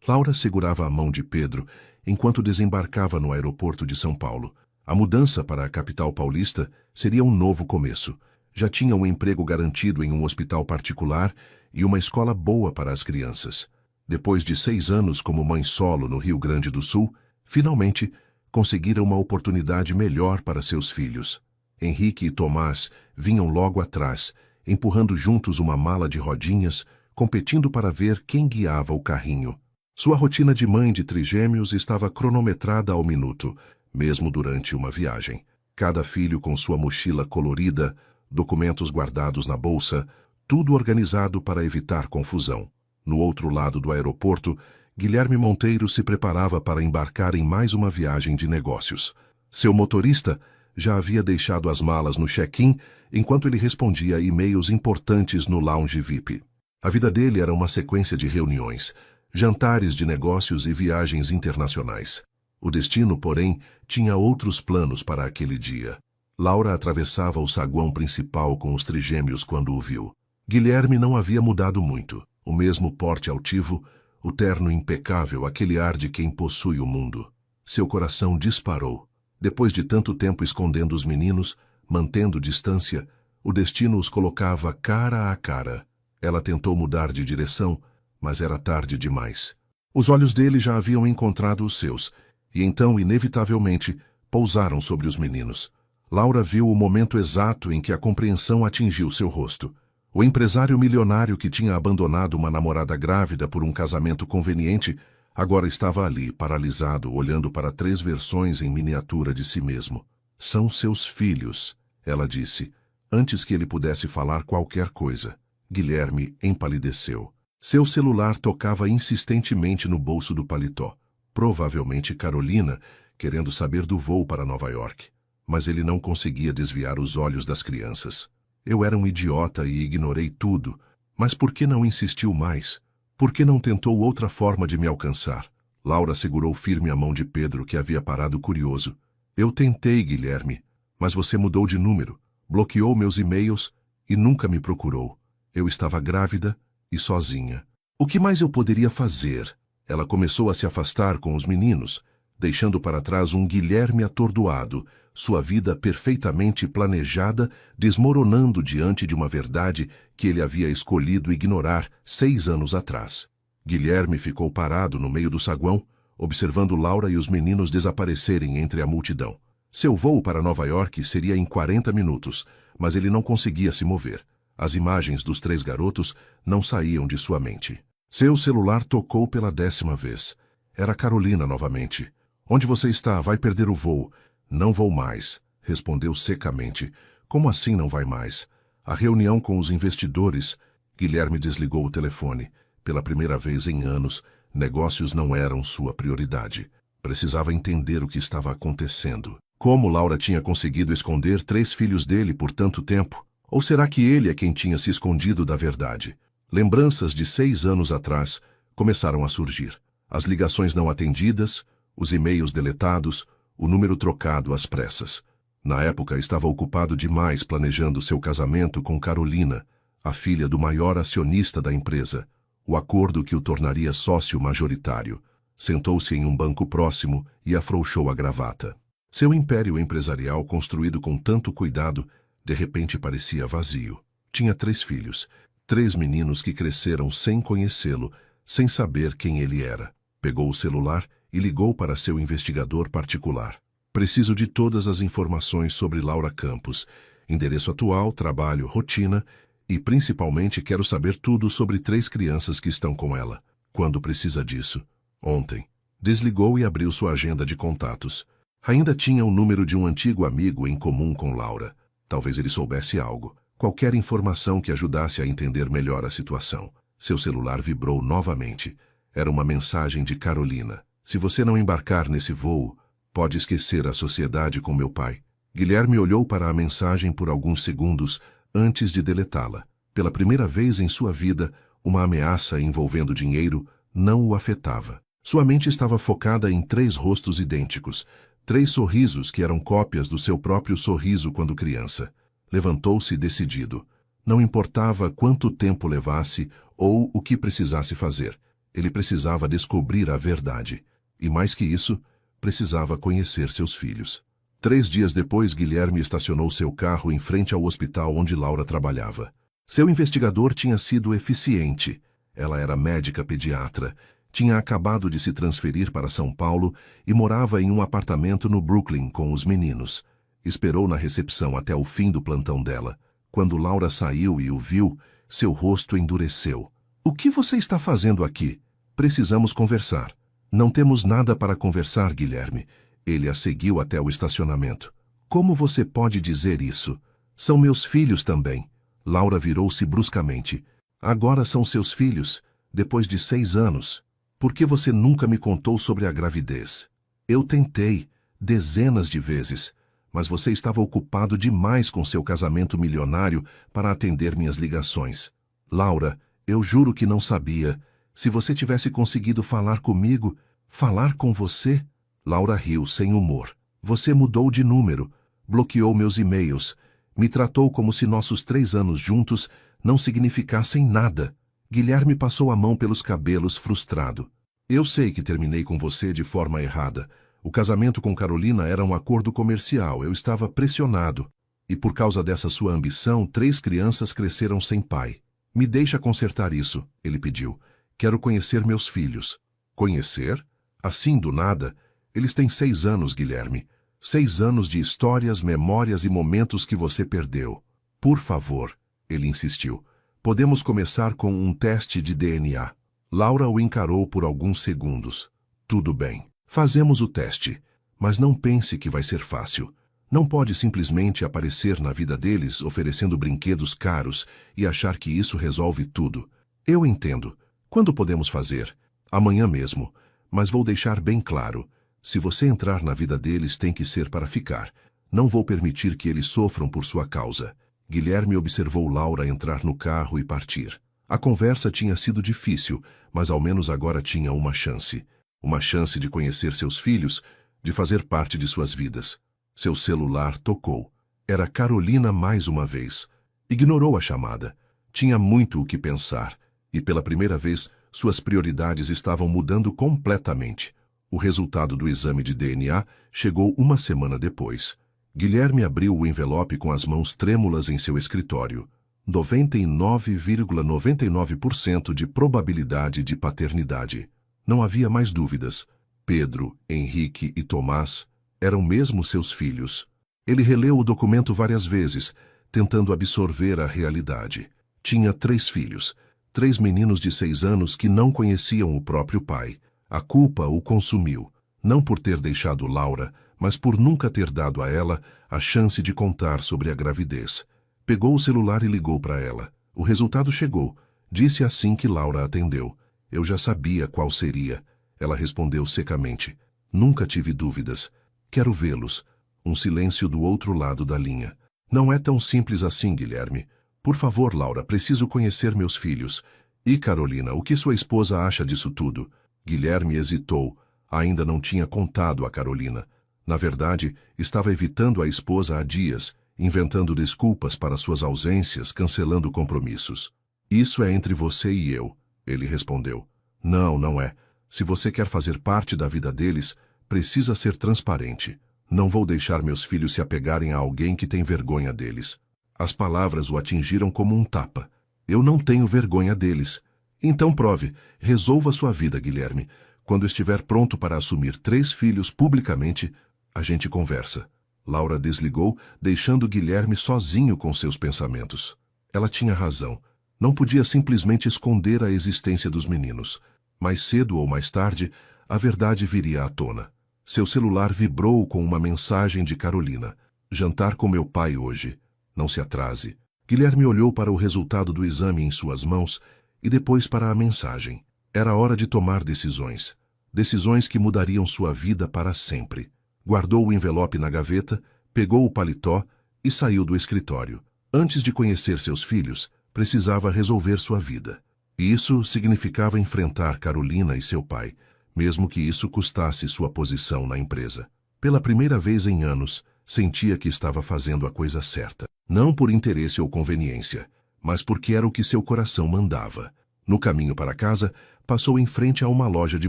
Laura segurava a mão de Pedro enquanto desembarcava no aeroporto de São Paulo. A mudança para a capital paulista seria um novo começo. Já tinha um emprego garantido em um hospital particular e uma escola boa para as crianças. Depois de 6 anos como mãe solo no Rio Grande do Sul, finalmente conseguira uma oportunidade melhor para seus filhos. Henrique e Tomás vinham logo atrás, empurrando juntos uma mala de rodinhas, competindo para ver quem guiava o carrinho. Sua rotina de mãe de trigêmeos estava cronometrada ao minuto, mesmo durante uma viagem. Cada filho com sua mochila colorida, documentos guardados na bolsa, tudo organizado para evitar confusão. No outro lado do aeroporto, Guilherme Monteiro se preparava para embarcar em mais uma viagem de negócios. Seu motorista já havia deixado as malas no check-in enquanto ele respondia a e-mails importantes no lounge VIP. A vida dele era uma sequência de reuniões, jantares de negócios e viagens internacionais. O destino, porém, tinha outros planos para aquele dia. Laura atravessava o saguão principal com os trigêmeos quando o viu. Guilherme não havia mudado muito. O mesmo porte altivo, o terno impecável, aquele ar de quem possui o mundo. Seu coração disparou. Depois de tanto tempo escondendo os meninos, mantendo distância, o destino os colocava cara a cara. Ela tentou mudar de direção, mas era tarde demais. Os olhos dele já haviam encontrado os seus, e então, inevitavelmente, pousaram sobre os meninos. Laura viu o momento exato em que a compreensão atingiu seu rosto. O empresário milionário que tinha abandonado uma namorada grávida por um casamento conveniente, agora estava ali, paralisado, olhando para 3 versões em miniatura de si mesmo. São seus filhos, ela disse, antes que ele pudesse falar qualquer coisa. Guilherme empalideceu. Seu celular tocava insistentemente no bolso do paletó. Provavelmente Carolina, querendo saber do voo para Nova York. Mas ele não conseguia desviar os olhos das crianças. Eu era um idiota e ignorei tudo. Mas por que não insistiu mais? Por que não tentou outra forma de me alcançar? Laura segurou firme a mão de Pedro, que havia parado curioso. Eu tentei, Guilherme, mas você mudou de número, bloqueou meus e-mails e nunca me procurou. Eu estava grávida e sozinha. O que mais eu poderia fazer? Ela começou a se afastar com os meninos, deixando para trás um Guilherme atordoado, sua vida perfeitamente planejada, desmoronando diante de uma verdade que ele havia escolhido ignorar 6 anos atrás. Guilherme ficou parado no meio do saguão, observando Laura e os meninos desaparecerem entre a multidão. Seu voo para Nova York seria em 40 minutos, mas ele não conseguia se mover. As imagens dos 3 garotos não saíam de sua mente. Seu celular tocou pela 10ª vez. Era Carolina novamente. Onde você está? Vai perder o voo. Não vou mais, respondeu secamente. Como assim não vai mais? A reunião com os investidores. Guilherme desligou o telefone. Pela primeira vez em anos, negócios não eram sua prioridade. Precisava entender o que estava acontecendo. Como Laura tinha conseguido esconder 3 filhos dele por tanto tempo? Ou será que ele é quem tinha se escondido da verdade? Lembranças de 6 anos atrás começaram a surgir. As ligações não atendidas, os e-mails deletados, o número trocado às pressas. Na época, estava ocupado demais planejando seu casamento com Carolina, a filha do maior acionista da empresa, o acordo que o tornaria sócio majoritário. Sentou-se em um banco próximo e afrouxou a gravata. Seu império empresarial, construído com tanto cuidado, de repente parecia vazio. Tinha 3 filhos, 3 meninos que cresceram sem conhecê-lo, sem saber quem ele era. Pegou o celular e ligou para seu investigador particular. Preciso de todas as informações sobre Laura Campos, endereço atual, trabalho, rotina e, principalmente, quero saber tudo sobre 3 crianças que estão com ela. Quando precisa disso? Ontem. Desligou e abriu sua agenda de contatos. Ainda tinha o número de um antigo amigo em comum com Laura. Talvez ele soubesse algo. Qualquer informação que ajudasse a entender melhor a situação. Seu celular vibrou novamente. Era uma mensagem de Carolina. Se você não embarcar nesse voo, pode esquecer a sociedade com meu pai. Guilherme olhou para a mensagem por alguns segundos antes de deletá-la. Pela primeira vez em sua vida, uma ameaça envolvendo dinheiro não o afetava. Sua mente estava focada em 3 rostos idênticos, 3 sorrisos que eram cópias do seu próprio sorriso quando criança. Levantou-se decidido. Não importava quanto tempo levasse ou o que precisasse fazer. Ele precisava descobrir a verdade. E mais que isso, precisava conhecer seus filhos. 3 dias depois, Guilherme estacionou seu carro em frente ao hospital onde Laura trabalhava. Seu investigador tinha sido eficiente. Ela era médica pediatra, tinha acabado de se transferir para São Paulo e morava em um apartamento no Brooklyn com os meninos. Esperou na recepção até o fim do plantão dela. Quando Laura saiu e o viu, seu rosto endureceu. "O que você está fazendo aqui?" "Precisamos conversar." "Não temos nada para conversar, Guilherme." Ele a seguiu até o estacionamento. "Como você pode dizer isso? São meus filhos também." Laura virou-se bruscamente. "Agora são seus filhos, depois de 6 anos. Por que você nunca me contou sobre a gravidez?" "Eu tentei, dezenas de vezes, mas você estava ocupado demais com seu casamento milionário para atender minhas ligações." "Laura, eu juro que não sabia. Se você tivesse conseguido falar comigo, falar com você..." Laura riu sem humor. "Você mudou de número, bloqueou meus e-mails, me tratou como se nossos 3 anos juntos não significassem nada." Guilherme passou a mão pelos cabelos, frustrado. "Eu sei que terminei com você de forma errada. O casamento com Carolina era um acordo comercial, eu estava pressionado. E por causa dessa sua ambição, 3 crianças cresceram sem pai. Me deixa consertar isso," ele pediu. "Quero conhecer meus filhos." "Conhecer? Assim do nada? Eles têm 6 anos, Guilherme. 6 anos de histórias, memórias e momentos que você perdeu." "Por favor," ele insistiu. "Podemos começar com um teste de DNA." Laura o encarou por alguns segundos. "Tudo bem. Fazemos o teste. Mas não pense que vai ser fácil. Não pode simplesmente aparecer na vida deles oferecendo brinquedos caros e achar que isso resolve tudo." "Eu entendo. Quando podemos fazer?" "Amanhã mesmo. Mas vou deixar bem claro. Se você entrar na vida deles, tem que ser para ficar. Não vou permitir que eles sofram por sua causa." Guilherme observou Laura entrar no carro e partir. A conversa tinha sido difícil, mas ao menos agora tinha uma chance. Uma chance de conhecer seus filhos, de fazer parte de suas vidas. Seu celular tocou. Era Carolina mais uma vez. Ignorou a chamada. Tinha muito o que pensar, e pela primeira vez, suas prioridades estavam mudando completamente. O resultado do exame de DNA chegou uma semana depois. Guilherme abriu o envelope com as mãos trêmulas em seu escritório. 99,99% de probabilidade de paternidade. Não havia mais dúvidas. Pedro, Henrique e Tomás eram mesmo seus filhos. Ele releu o documento várias vezes, tentando absorver a realidade. Tinha 3 filhos, 3 meninos de 6 anos que não conheciam o próprio pai. A culpa o consumiu, não por ter deixado Laura, mas por nunca ter dado a ela a chance de contar sobre a gravidez. Pegou o celular e ligou para ela. O resultado chegou. Disse assim que Laura atendeu. "Eu já sabia qual seria." Ela respondeu secamente. "Nunca tive dúvidas. Quero vê-los." Um silêncio do outro lado da linha. "Não é tão simples assim, Guilherme. Por favor, Laura, preciso conhecer meus filhos." "E Carolina, o que sua esposa acha disso tudo?" Guilherme hesitou. Ainda não tinha contado a Carolina. Na verdade, estava evitando a esposa há dias, inventando desculpas para suas ausências, cancelando compromissos. "Isso é entre você e eu," ele respondeu. "Não, não é. Se você quer fazer parte da vida deles, precisa ser transparente. Não vou deixar meus filhos se apegarem a alguém que tem vergonha deles." As palavras o atingiram como um tapa. "Eu não tenho vergonha deles." "Então prove. Resolva sua vida, Guilherme. Quando estiver pronto para assumir 3 filhos publicamente, a gente conversa." Laura desligou, deixando Guilherme sozinho com seus pensamentos. Ela tinha razão. Não podia simplesmente esconder a existência dos meninos. Mais cedo ou mais tarde, a verdade viria à tona. Seu celular vibrou com uma mensagem de Carolina. "Jantar com meu pai hoje. Não se atrase." Guilherme olhou para o resultado do exame em suas mãos e depois para a mensagem. Era hora de tomar decisões. Decisões que mudariam sua vida para sempre. Guardou o envelope na gaveta, pegou o paletó e saiu do escritório. Antes de conhecer seus filhos, precisava resolver sua vida. E isso significava enfrentar Carolina e seu pai, mesmo que isso custasse sua posição na empresa. Pela primeira vez em anos, sentia que estava fazendo a coisa certa. Não por interesse ou conveniência, mas porque era o que seu coração mandava. No caminho para casa, passou em frente a uma loja de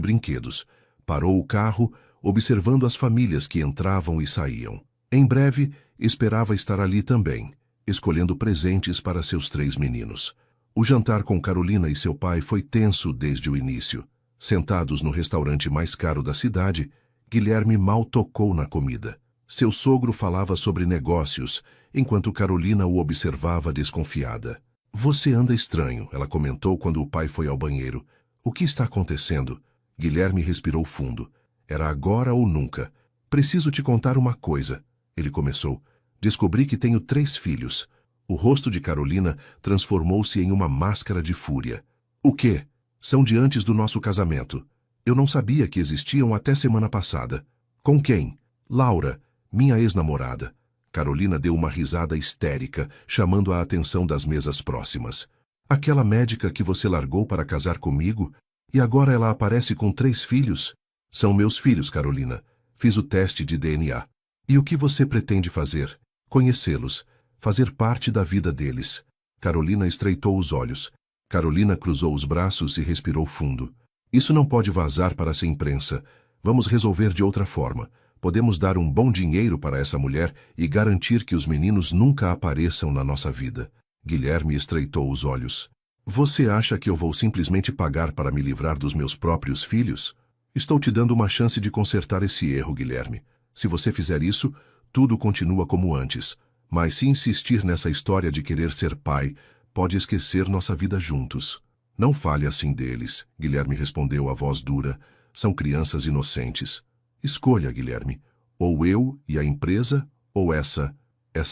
brinquedos. Parou o carro, observando as famílias que entravam e saíam. Em breve, esperava estar ali também, escolhendo presentes para seus 3 meninos. O jantar com Carolina e seu pai foi tenso desde o início. Sentados no restaurante mais caro da cidade, Guilherme mal tocou na comida. Seu sogro falava sobre negócios, enquanto Carolina o observava desconfiada. "Você anda estranho", ela comentou quando o pai foi ao banheiro. "O que está acontecendo?" Guilherme respirou fundo. Era agora ou nunca. "Preciso te contar uma coisa", ele começou. "Descobri que tenho 3 filhos." O rosto de Carolina transformou-se em uma máscara de fúria. "O quê? São de antes do nosso casamento. Eu não sabia que existiam até semana passada." "Com quem?" "Laura, minha ex-namorada." Carolina deu uma risada histérica, chamando a atenção das mesas próximas. "Aquela médica que você largou para casar comigo? E agora ela aparece com 3 filhos?" "São meus filhos, Carolina. Fiz o teste de DNA." "E o que você pretende fazer?" "Conhecê-los. Fazer parte da vida deles." Carolina estreitou os olhos. Carolina cruzou os braços e respirou fundo. "Isso não pode vazar para essa imprensa. Vamos resolver de outra forma. Podemos dar um bom dinheiro para essa mulher e garantir que os meninos nunca apareçam na nossa vida." Guilherme estreitou os olhos. "Você acha que eu vou simplesmente pagar para me livrar dos meus próprios filhos?" "Estou te dando uma chance de consertar esse erro, Guilherme. Se você fizer isso, tudo continua como antes. Mas se insistir nessa história de querer ser pai, pode esquecer nossa vida juntos." "Não fale assim deles", Guilherme respondeu a voz dura. "São crianças inocentes." "Escolha, Guilherme. Ou eu e a empresa, ou essa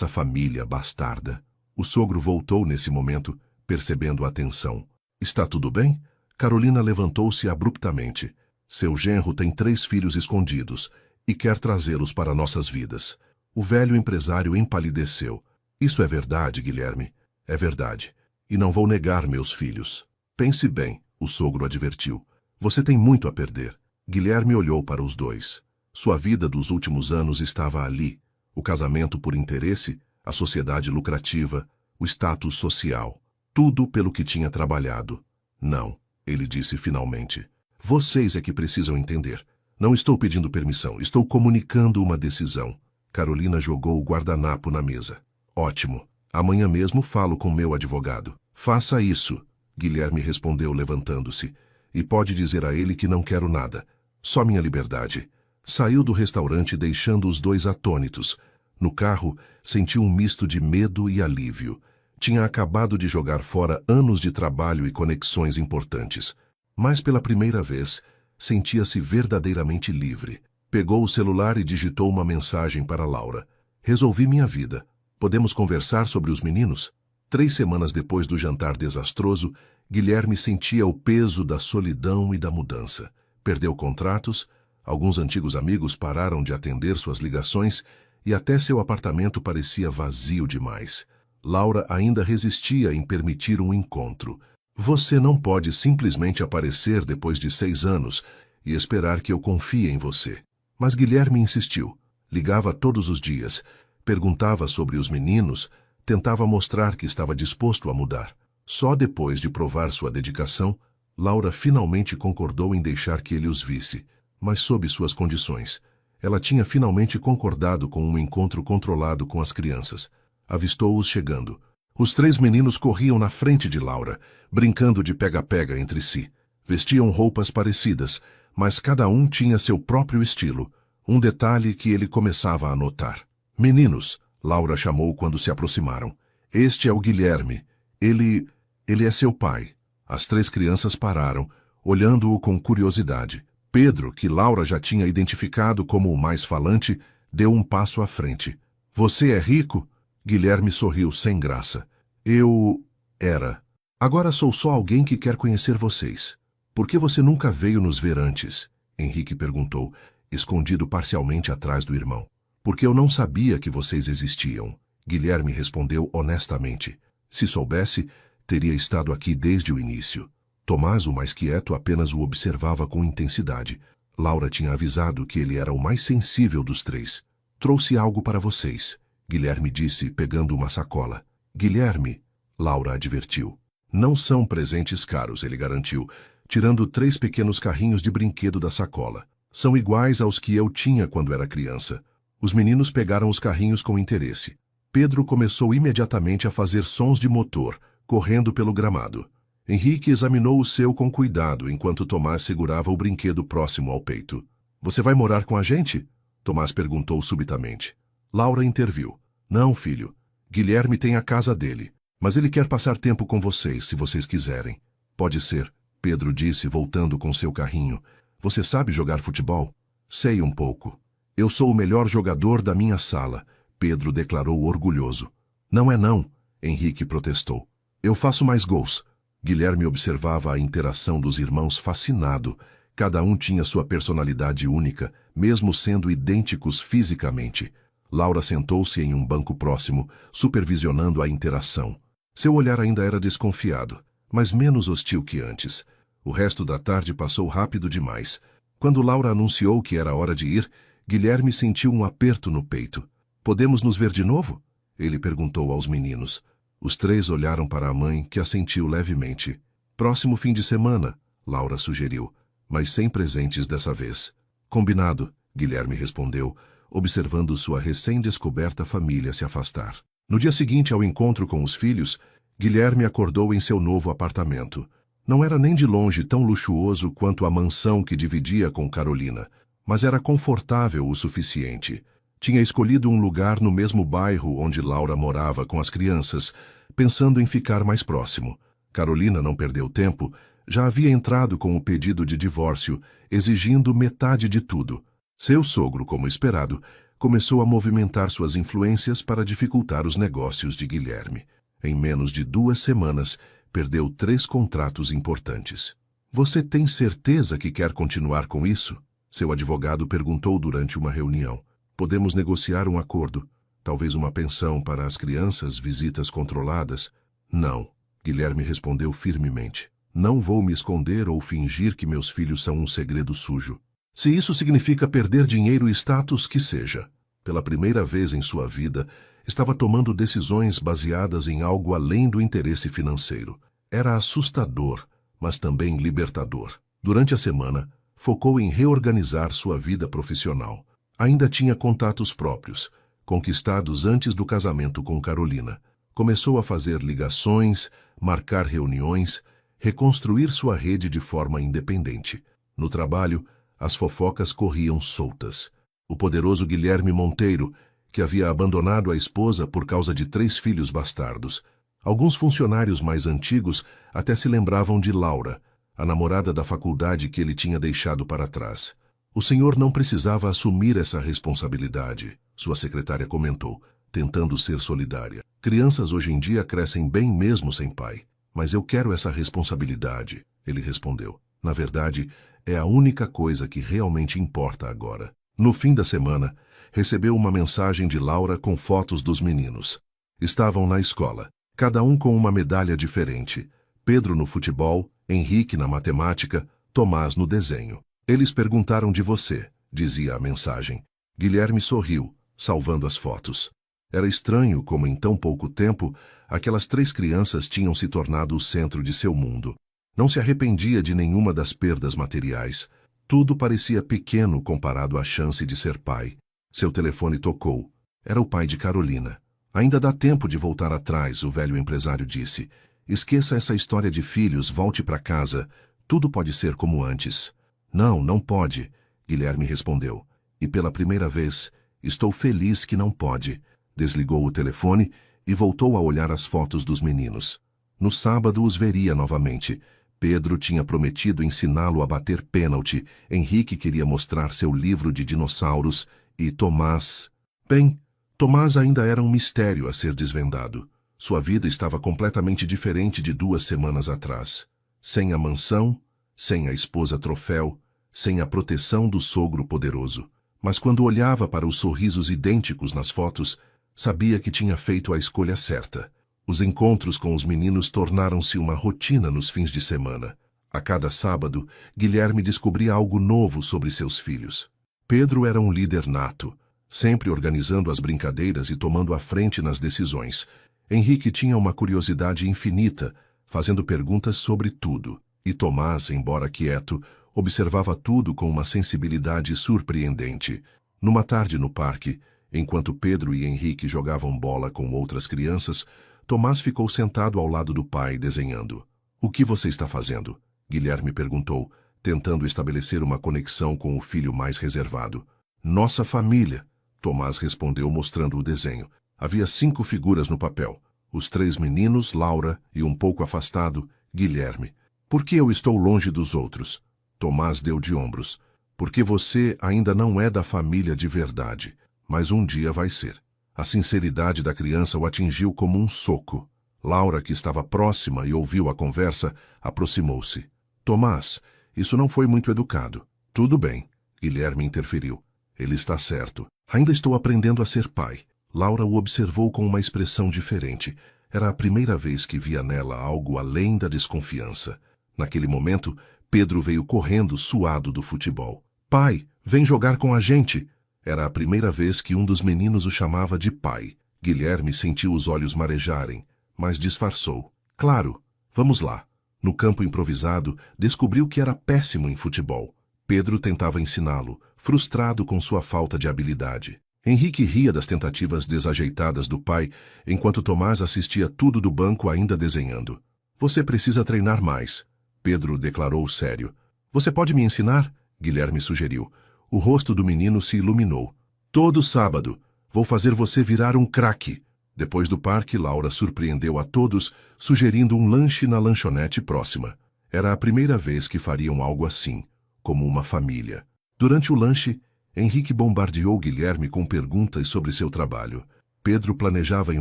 família bastarda." O sogro voltou nesse momento, percebendo a tensão. "Está tudo bem?" Carolina levantou-se abruptamente. "Seu genro tem 3 filhos escondidos e quer trazê-los para nossas vidas." O velho empresário empalideceu. "Isso é verdade, Guilherme. É verdade. E não vou negar meus filhos." "Pense bem", o sogro advertiu. "Você tem muito a perder." Guilherme olhou para os dois. Sua vida dos últimos anos estava ali. O casamento por interesse, a sociedade lucrativa, o status social. Tudo pelo que tinha trabalhado. "Não", ele disse finalmente. "Vocês é que precisam entender. Não estou pedindo permissão, estou comunicando uma decisão." Carolina jogou o guardanapo na mesa. "Ótimo. Amanhã mesmo falo com meu advogado." "Faça isso", Guilherme respondeu levantando-se. "E pode dizer a ele que não quero nada. Só minha liberdade." Saiu do restaurante deixando os dois atônitos. No carro, sentiu um misto de medo e alívio. Tinha acabado de jogar fora anos de trabalho e conexões importantes. Mas pela primeira vez, sentia-se verdadeiramente livre. Pegou o celular e digitou uma mensagem para Laura. "Resolvi minha vida. Podemos conversar sobre os meninos?" 3 semanas depois do jantar desastroso, Guilherme sentia o peso da solidão e da mudança. Perdeu contratos, alguns antigos amigos pararam de atender suas ligações e até seu apartamento parecia vazio demais. Laura ainda resistia em permitir um encontro. "Você não pode simplesmente aparecer depois de 6 anos e esperar que eu confie em você." Mas Guilherme insistiu. Ligava todos os dias, perguntava sobre os meninos, tentava mostrar que estava disposto a mudar. Só depois de provar sua dedicação, Laura finalmente concordou em deixar que ele os visse, mas sob suas condições. Ela tinha finalmente concordado com um encontro controlado com as crianças. Avistou-os chegando. Os 3 meninos corriam na frente de Laura, brincando de pega-pega entre si. Vestiam roupas parecidas, mas cada um tinha seu próprio estilo, um detalhe que ele começava a notar. "Meninos", Laura chamou quando se aproximaram. "Este é o Guilherme. Ele é seu pai." As 3 crianças pararam, olhando-o com curiosidade. Pedro, que Laura já tinha identificado como o mais falante, deu um passo à frente. "Você é rico?" Guilherme sorriu sem graça. "Eu... era. Agora sou só alguém que quer conhecer vocês." "Por que você nunca veio nos ver antes?" Henrique perguntou, escondido parcialmente atrás do irmão. "Porque eu não sabia que vocês existiam." Guilherme respondeu honestamente. Se soubesse, teria estado aqui desde o início. Tomás, o mais quieto, apenas o observava com intensidade. Laura tinha avisado que ele era o mais sensível dos 3. "Trouxe algo para vocês", Guilherme disse, pegando uma sacola. "Guilherme", Laura advertiu. "Não são presentes caros", ele garantiu. tirando 3 pequenos carrinhos de brinquedo da sacola. São iguais aos que eu tinha quando era criança. Os meninos pegaram os carrinhos com interesse. Pedro começou imediatamente a fazer sons de motor, correndo pelo gramado. Henrique examinou o seu com cuidado enquanto Tomás segurava o brinquedo próximo ao peito. Você vai morar com a gente? Tomás perguntou subitamente. Laura interviu. Não, filho. Guilherme tem a casa dele, mas ele quer passar tempo com vocês, se vocês quiserem. Pode ser, Pedro disse, voltando com seu carrinho. Você sabe jogar futebol? Sei um pouco. Eu sou o melhor jogador da minha sala, Pedro declarou orgulhoso. Não é não, Henrique protestou. Eu faço mais gols. Guilherme observava a interação dos irmãos fascinado. Cada um tinha sua personalidade única, mesmo sendo idênticos fisicamente. Laura sentou-se em um banco próximo, supervisionando a interação. Seu olhar ainda era desconfiado, mas menos hostil que antes. O resto da tarde passou rápido demais. Quando Laura anunciou que era hora de ir, Guilherme sentiu um aperto no peito. Podemos nos ver de novo? Ele perguntou aos meninos. Os 3 olharam para a mãe, que assentiu levemente. Próximo fim de semana, Laura sugeriu, mas sem presentes dessa vez. Combinado, Guilherme respondeu, observando sua recém-descoberta família se afastar. No dia seguinte ao encontro com os filhos, Guilherme acordou em seu novo apartamento. Não era nem de longe tão luxuoso quanto a mansão que dividia com Carolina, mas era confortável o suficiente. Tinha escolhido um lugar no mesmo bairro onde Laura morava com as crianças, pensando em ficar mais próximo. Carolina não perdeu tempo, já havia entrado com o pedido de divórcio, exigindo metade de tudo. Seu sogro, como esperado, começou a movimentar suas influências para dificultar os negócios de Guilherme. Em menos de 2 semanas, perdeu 3 contratos importantes. Você tem certeza que quer continuar com isso? Seu advogado perguntou durante uma reunião. Podemos negociar um acordo, talvez uma pensão para as crianças, visitas controladas. Não, Guilherme respondeu firmemente. Não vou me esconder ou fingir que meus filhos são um segredo sujo. Se isso significa perder dinheiro e status, que seja. Pela primeira vez em sua vida, estava tomando decisões baseadas em algo além do interesse financeiro. Era assustador, mas também libertador. Durante a semana, focou em reorganizar sua vida profissional. Ainda tinha contatos próprios, conquistados antes do casamento com Carolina. Começou a fazer ligações, marcar reuniões, reconstruir sua rede de forma independente. No trabalho, as fofocas corriam soltas. O poderoso Guilherme Monteiro, que havia abandonado a esposa por causa de 3 filhos bastardos. Alguns funcionários mais antigos até se lembravam de Laura, a namorada da faculdade que ele tinha deixado para trás. O senhor não precisava assumir essa responsabilidade, sua secretária comentou, tentando ser solidária. Crianças hoje em dia crescem bem mesmo sem pai. Mas eu quero essa responsabilidade, ele respondeu. Na verdade, é a única coisa que realmente importa agora. No fim da semana, recebeu uma mensagem de Laura com fotos dos meninos. Estavam na escola, cada um com uma medalha diferente. Pedro no futebol, Henrique na matemática, Tomás no desenho. Eles perguntaram de você, dizia a mensagem. Guilherme sorriu, salvando as fotos. Era estranho como em tão pouco tempo, aquelas 3 crianças tinham se tornado o centro de seu mundo. Não se arrependia de nenhuma das perdas materiais. Tudo parecia pequeno comparado à chance de ser pai. Seu telefone tocou. Era o pai de Carolina. Ainda dá tempo de voltar atrás, o velho empresário disse. Esqueça essa história de filhos, volte para casa. Tudo pode ser como antes. Não, não pode, Guilherme respondeu. E pela primeira vez, estou feliz que não pode. Desligou o telefone e voltou a olhar as fotos dos meninos. No sábado os veria novamente. Pedro tinha prometido ensiná-lo a bater pênalti, Henrique queria mostrar seu livro de dinossauros e Tomás... Bem, Tomás ainda era um mistério a ser desvendado. Sua vida estava completamente diferente de 2 semanas atrás. Sem a mansão, sem a esposa troféu, sem a proteção do sogro poderoso. Mas quando olhava para os sorrisos idênticos nas fotos, sabia que tinha feito a escolha certa. Os encontros com os meninos tornaram-se uma rotina nos fins de semana. A cada sábado, Guilherme descobria algo novo sobre seus filhos. Pedro era um líder nato, sempre organizando as brincadeiras e tomando a frente nas decisões. Henrique tinha uma curiosidade infinita, fazendo perguntas sobre tudo. E Tomás, embora quieto, observava tudo com uma sensibilidade surpreendente. Numa tarde no parque, enquanto Pedro e Henrique jogavam bola com outras crianças, Tomás ficou sentado ao lado do pai, desenhando. "O que você está fazendo?" Guilherme perguntou, tentando estabelecer uma conexão com o filho mais reservado. "Nossa família", Tomás respondeu, mostrando o desenho. Havia 5 figuras no papel. Os 3 meninos, Laura, e um pouco afastado, Guilherme. "Por que eu estou longe dos outros?" Tomás deu de ombros. "Porque você ainda não é da família de verdade, mas um dia vai ser." A sinceridade da criança o atingiu como um soco. Laura, que estava próxima e ouviu a conversa, aproximou-se. "Tomás, isso não foi muito educado." "Tudo bem", Guilherme interferiu. "Ele está certo. Ainda estou aprendendo a ser pai." Laura o observou com uma expressão diferente. Era a primeira vez que via nela algo além da desconfiança. Naquele momento, Pedro veio correndo, suado do futebol. "Pai, vem jogar com a gente!" Era a primeira vez que um dos meninos o chamava de pai. Guilherme sentiu os olhos marejarem, mas disfarçou. "Claro, vamos lá." No campo improvisado, descobriu que era péssimo em futebol. Pedro tentava ensiná-lo, frustrado com sua falta de habilidade. Henrique ria das tentativas desajeitadas do pai, enquanto Tomás assistia tudo do banco ainda desenhando. "Você precisa treinar mais", Pedro declarou sério. "Você pode me ensinar?" Guilherme sugeriu. O rosto do menino se iluminou. "Todo sábado. Vou fazer você virar um craque." Depois do parque, Laura surpreendeu a todos, sugerindo um lanche na lanchonete próxima. Era a primeira vez que fariam algo assim, como uma família. Durante o lanche, Henrique bombardeou Guilherme com perguntas sobre seu trabalho. Pedro planejava em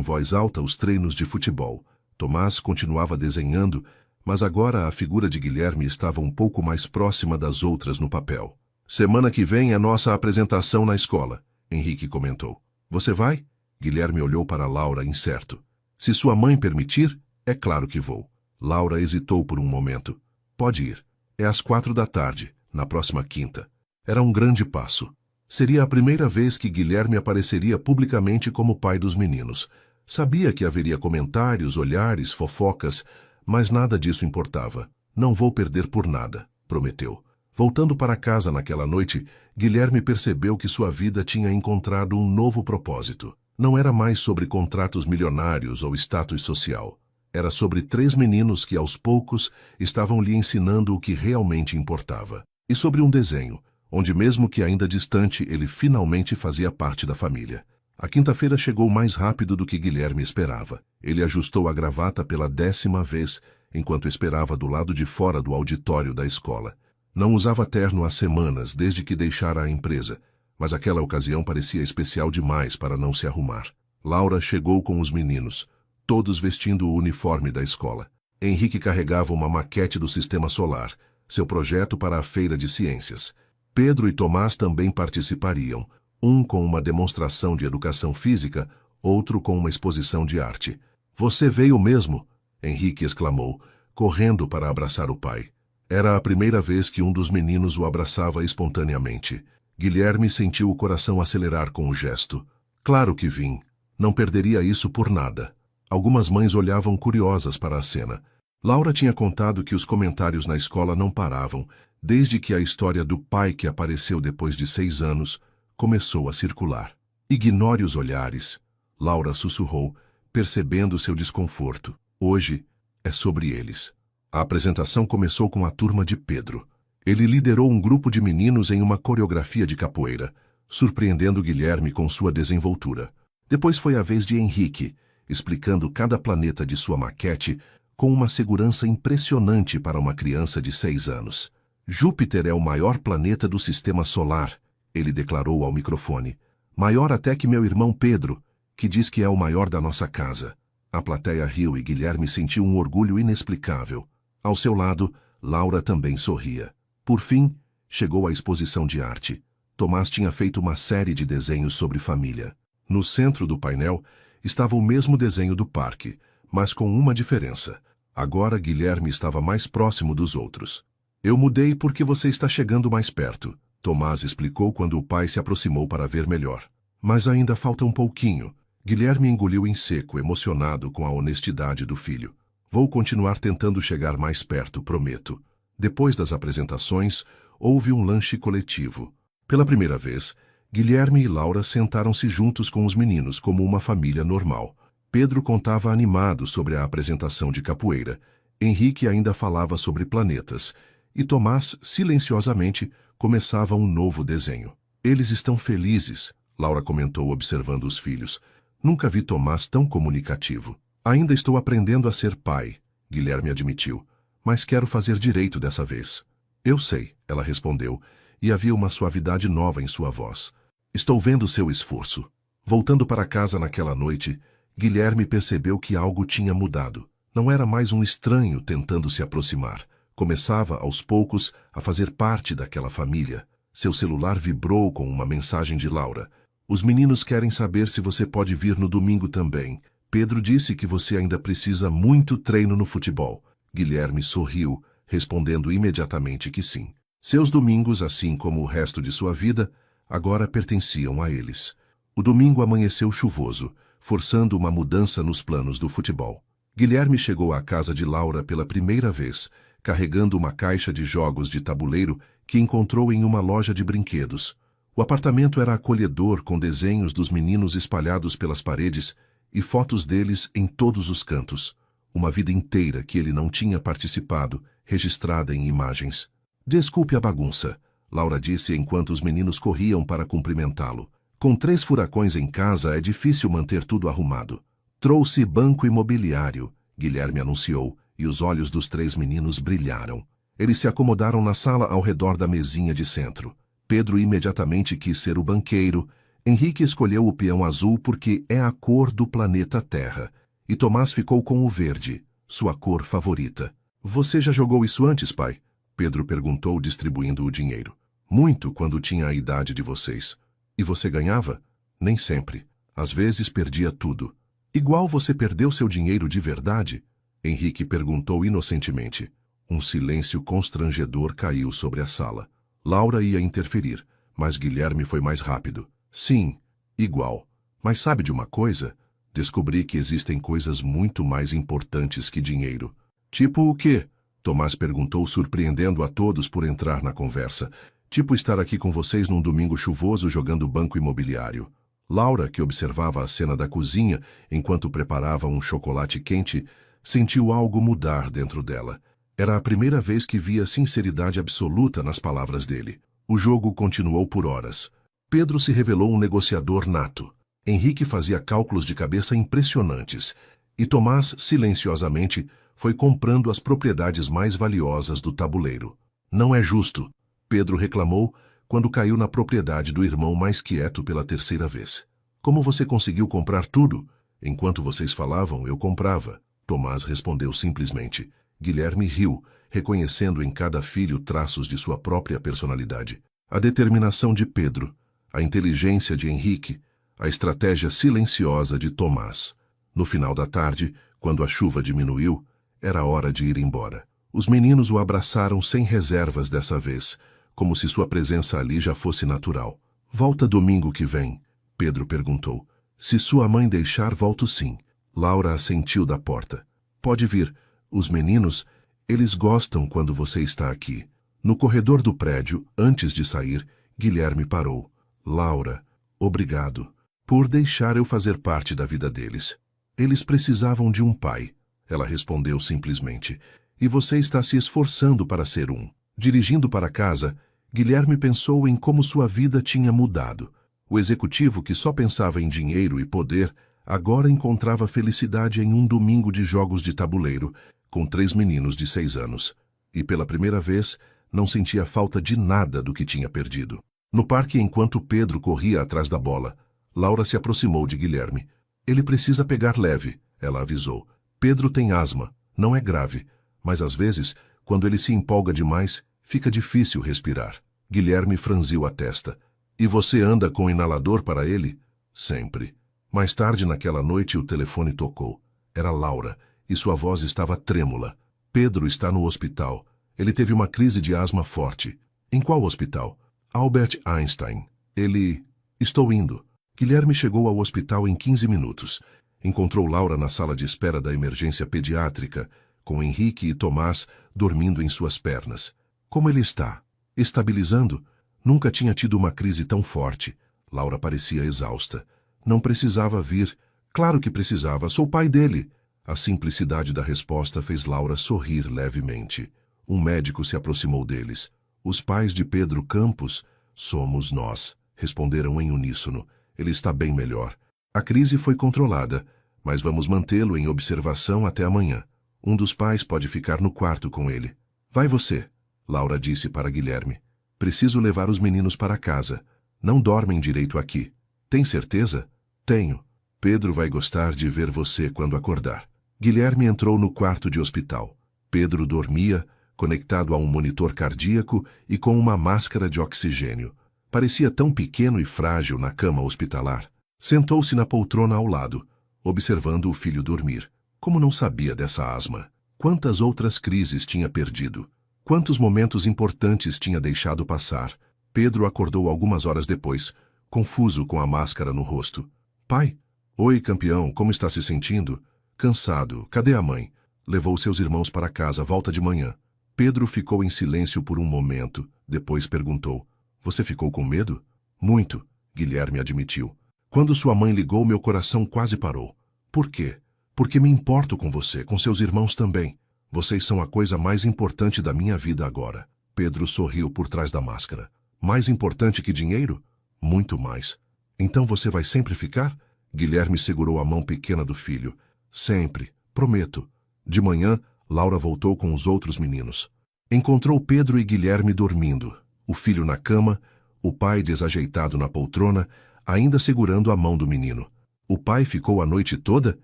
voz alta os treinos de futebol. Tomás continuava desenhando, mas agora a figura de Guilherme estava um pouco mais próxima das outras no papel. "Semana que vem é nossa apresentação na escola", Henrique comentou. "Você vai?" Guilherme olhou para Laura, incerto. "Se sua mãe permitir, é claro que vou." Laura hesitou por um momento. "Pode ir. É às 4 da tarde, na próxima quinta." Era um grande passo. Seria a primeira vez que Guilherme apareceria publicamente como pai dos meninos. Sabia que haveria comentários, olhares, fofocas, mas nada disso importava. "Não vou perder por nada", prometeu. Voltando para casa naquela noite, Guilherme percebeu que sua vida tinha encontrado um novo propósito. Não era mais sobre contratos milionários ou status social. Era sobre 3 meninos que, aos poucos, estavam lhe ensinando o que realmente importava. E sobre um desenho, onde mesmo que ainda distante, ele finalmente fazia parte da família. A quinta-feira chegou mais rápido do que Guilherme esperava. Ele ajustou a gravata pela 10ª vez, enquanto esperava do lado de fora do auditório da escola. Não usava terno há semanas, desde que deixara a empresa, mas aquela ocasião parecia especial demais para não se arrumar. Laura chegou com os meninos, todos vestindo o uniforme da escola. Henrique carregava uma maquete do sistema solar, seu projeto para a feira de ciências. Pedro e Tomás também participariam, um com uma demonstração de educação física, outro com uma exposição de arte. "Você veio mesmo?" Henrique exclamou, correndo para abraçar o pai. Era a primeira vez que um dos meninos o abraçava espontaneamente. Guilherme sentiu o coração acelerar com o gesto. "Claro que vim. Não perderia isso por nada." Algumas mães olhavam curiosas para a cena. Laura tinha contado que os comentários na escola não paravam, desde que a história do pai que apareceu depois de 6 anos começou a circular. "Ignore os olhares", Laura sussurrou, percebendo seu desconforto. "Hoje é sobre eles." A apresentação começou com a turma de Pedro. Ele liderou um grupo de meninos em uma coreografia de capoeira, surpreendendo Guilherme com sua desenvoltura. Depois foi a vez de Henrique, explicando cada planeta de sua maquete com uma segurança impressionante para uma criança de 6 anos. "Júpiter é o maior planeta do sistema solar", ele declarou ao microfone. "Maior até que meu irmão Pedro, que diz que é o maior da nossa casa." A plateia riu e Guilherme sentiu um orgulho inexplicável. Ao seu lado, Laura também sorria. Por fim, chegou a exposição de arte. Tomás tinha feito uma série de desenhos sobre família. No centro do painel estava o mesmo desenho do parque, mas com uma diferença. Agora Guilherme estava mais próximo dos outros. "Eu mudei porque você está chegando mais perto", Tomás explicou quando o pai se aproximou para ver melhor. "Mas ainda falta um pouquinho." Guilherme engoliu em seco, emocionado com a honestidade do filho. "Vou continuar tentando chegar mais perto, prometo." Depois das apresentações, houve um lanche coletivo. Pela primeira vez, Guilherme e Laura sentaram-se juntos com os meninos como uma família normal. Pedro contava animado sobre a apresentação de capoeira. Henrique ainda falava sobre planetas. E Tomás, silenciosamente, começava um novo desenho. Eles estão felizes, Laura comentou observando os filhos. Nunca vi Tomás tão comunicativo. Ainda estou aprendendo a ser pai, Guilherme admitiu. Mas quero fazer direito dessa vez. Eu sei, ela respondeu, e havia uma suavidade nova em sua voz. Estou vendo seu esforço. Voltando para casa naquela noite, Guilherme percebeu que algo tinha mudado. Não era mais um estranho tentando se aproximar. Começava, aos poucos, a fazer parte daquela família. Seu celular vibrou com uma mensagem de Laura. Os meninos querem saber se você pode vir no domingo também. Pedro disse que você ainda precisa muito treino no futebol. Guilherme sorriu, respondendo imediatamente que sim. Seus domingos, assim como o resto de sua vida, agora pertenciam a eles. O domingo amanheceu chuvoso, forçando uma mudança nos planos do futebol. Guilherme chegou à casa de Laura pela primeira vez, carregando uma caixa de jogos de tabuleiro que encontrou em uma loja de brinquedos. O apartamento era acolhedor, com desenhos dos meninos espalhados pelas paredes e fotos deles em todos os cantos. Uma vida inteira que ele não tinha participado, registrada em imagens. Desculpe a bagunça, Laura disse enquanto os meninos corriam para cumprimentá-lo. Com 3 furacões em casa é difícil manter tudo arrumado. Trouxe banco imobiliário, Guilherme anunciou, e os olhos dos 3 meninos brilharam. Eles se acomodaram na sala ao redor da mesinha de centro. Pedro imediatamente quis ser o banqueiro. Henrique escolheu o peão azul porque é a cor do planeta Terra. E Tomás ficou com o verde, sua cor favorita. Você já jogou isso antes, pai? Pedro perguntou, distribuindo o dinheiro. Muito, quando tinha a idade de vocês. E você ganhava? Nem sempre. Às vezes perdia tudo. Igual você perdeu seu dinheiro de verdade? Henrique perguntou inocentemente. Um silêncio constrangedor caiu sobre a sala. Laura ia interferir, mas Guilherme foi mais rápido. Sim, igual. Mas sabe de uma coisa? Descobri que existem coisas muito mais importantes que dinheiro. Tipo o quê? Tomás perguntou, surpreendendo a todos por entrar na conversa. Tipo estar aqui com vocês num domingo chuvoso jogando banco imobiliário. Laura, que observava a cena da cozinha enquanto preparava um chocolate quente, sentiu algo mudar dentro dela. Era a primeira vez que via sinceridade absoluta nas palavras dele. O jogo continuou por horas. Pedro se revelou um negociador nato. Henrique fazia cálculos de cabeça impressionantes. E Tomás, silenciosamente, foi comprando as propriedades mais valiosas do tabuleiro. Não é justo, Pedro reclamou quando caiu na propriedade do irmão mais quieto pela 3ª vez. Como você conseguiu comprar tudo? Enquanto vocês falavam, eu comprava. Tomás respondeu simplesmente. Guilherme riu, reconhecendo em cada filho traços de sua própria personalidade. A determinação de Pedro, a inteligência de Henrique, a estratégia silenciosa de Tomás. No final da tarde, quando a chuva diminuiu, era hora de ir embora. Os meninos o abraçaram sem reservas dessa vez, como se sua presença ali já fosse natural. Volta domingo que vem? Pedro perguntou. Se sua mãe deixar, volto sim. Laura assentiu da porta. Pode vir. Os meninos, eles gostam quando você está aqui. No corredor do prédio, antes de sair, Guilherme parou. Laura, obrigado por deixar eu fazer parte da vida deles. Eles precisavam de um pai. Ela respondeu simplesmente. E você está se esforçando para ser um. Dirigindo para casa, Guilherme pensou em como sua vida tinha mudado. O executivo que só pensava em dinheiro e poder, agora encontrava felicidade em um domingo de jogos de tabuleiro, com 3 meninos de 6 anos. E pela primeira vez, não sentia falta de nada do que tinha perdido. No parque, enquanto Pedro corria atrás da bola, Laura se aproximou de Guilherme. Ele precisa pegar leve, ela avisou. Pedro tem asma, não é grave, mas às vezes, quando ele se empolga demais, fica difícil respirar. Guilherme franziu a testa. E você anda com inalador para ele? Sempre. Mais tarde naquela noite o telefone tocou. Era Laura, e sua voz estava trêmula. Pedro está no hospital. Ele teve uma crise de asma forte. Em qual hospital? Albert Einstein. Ele... Estou indo. Guilherme chegou ao hospital em 15 minutos. Encontrou Laura na sala de espera da emergência pediátrica, com Henrique e Tomás dormindo em suas pernas. Como ele está? Estabilizando? Nunca tinha tido uma crise tão forte. Laura parecia exausta. Não precisava vir. Claro que precisava, sou pai dele. A simplicidade da resposta fez Laura sorrir levemente. Um médico se aproximou deles. Os pais de Pedro Campos? Somos nós, responderam em uníssono. Ele está bem melhor. A crise foi controlada, mas vamos mantê-lo em observação até amanhã. Um dos pais pode ficar no quarto com ele. Vai você, Laura disse para Guilherme. Preciso levar os meninos para casa. Não dormem direito aqui. Tem certeza? Tenho. Pedro vai gostar de ver você quando acordar. Guilherme entrou no quarto de hospital. Pedro dormia, conectado a um monitor cardíaco e com uma máscara de oxigênio. Parecia tão pequeno e frágil na cama hospitalar. Sentou-se na poltrona ao lado, observando o filho dormir. Como não sabia dessa asma? Quantas outras crises tinha perdido? Quantos momentos importantes tinha deixado passar? Pedro acordou algumas horas depois, confuso com a máscara no rosto. Pai? Oi, campeão, como está se sentindo? Cansado. Cadê a mãe? Levou seus irmãos para casa, volta de manhã. Pedro ficou em silêncio por um momento, depois perguntou. Você ficou com medo? Muito, Guilherme admitiu. Quando sua mãe ligou, meu coração quase parou. Por quê? Porque me importo com você, com seus irmãos também. Vocês são a coisa mais importante da minha vida agora. Pedro sorriu por trás da máscara. Mais importante que dinheiro? Muito mais. Então você vai sempre ficar? Guilherme segurou a mão pequena do filho. Sempre, prometo. De manhã, Laura voltou com os outros meninos. Encontrou Pedro e Guilherme dormindo, o filho na cama, o pai desajeitado na poltrona, ainda segurando a mão do menino. O pai ficou a noite toda?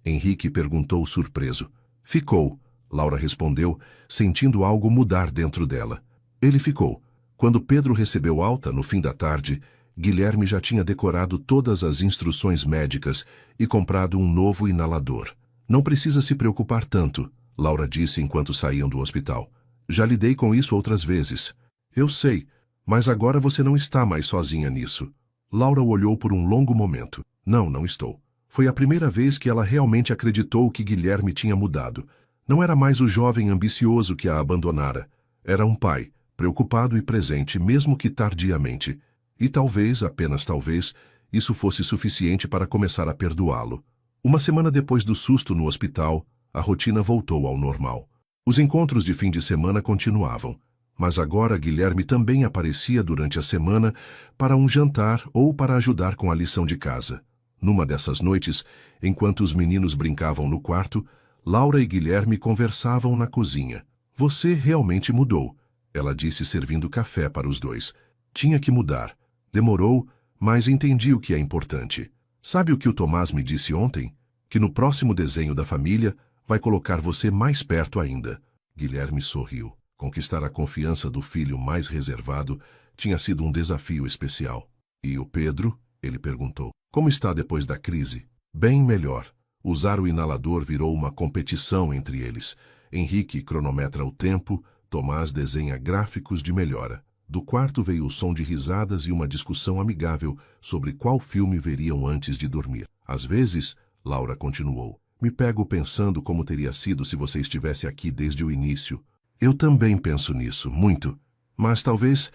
Henrique perguntou surpreso. Ficou, Laura respondeu, sentindo algo mudar dentro dela. Ele ficou. Quando Pedro recebeu alta, no fim da tarde, Guilherme já tinha decorado todas as instruções médicas e comprado um novo inalador. Não precisa se preocupar tanto, Laura disse enquanto saíam do hospital. Já lidei com isso outras vezes. Eu sei, mas agora você não está mais sozinha nisso. Laura olhou por um longo momento. Não estou. Foi a primeira vez que ela realmente acreditou que Guilherme tinha mudado. Não era mais o jovem ambicioso que a abandonara. Era um pai, preocupado e presente, mesmo que tardiamente. E talvez, apenas talvez, isso fosse suficiente para começar a perdoá-lo. Uma semana depois do susto no hospital, a rotina voltou ao normal. Os encontros de fim de semana continuavam, mas agora Guilherme também aparecia durante a semana para um jantar ou para ajudar com a lição de casa. Numa dessas noites, enquanto os meninos brincavam no quarto, Laura e Guilherme conversavam na cozinha. Você realmente mudou, ela disse servindo café para os dois. Tinha que mudar. Demorou, mas entendi o que é importante. Sabe o que o Tomás me disse ontem? Que no próximo desenho da família vai colocar você mais perto ainda. Guilherme sorriu. Conquistar a confiança do filho mais reservado tinha sido um desafio especial. E o Pedro? Ele perguntou. Como está depois da crise? Bem melhor. Usar o inalador virou uma competição entre eles. Henrique cronometra o tempo, Tomás desenha gráficos de melhora. Do quarto veio o som de risadas e uma discussão amigável sobre qual filme veriam antes de dormir. Às vezes, Laura continuou, me pego pensando como teria sido se você estivesse aqui desde o início. Eu também penso nisso, muito. Mas talvez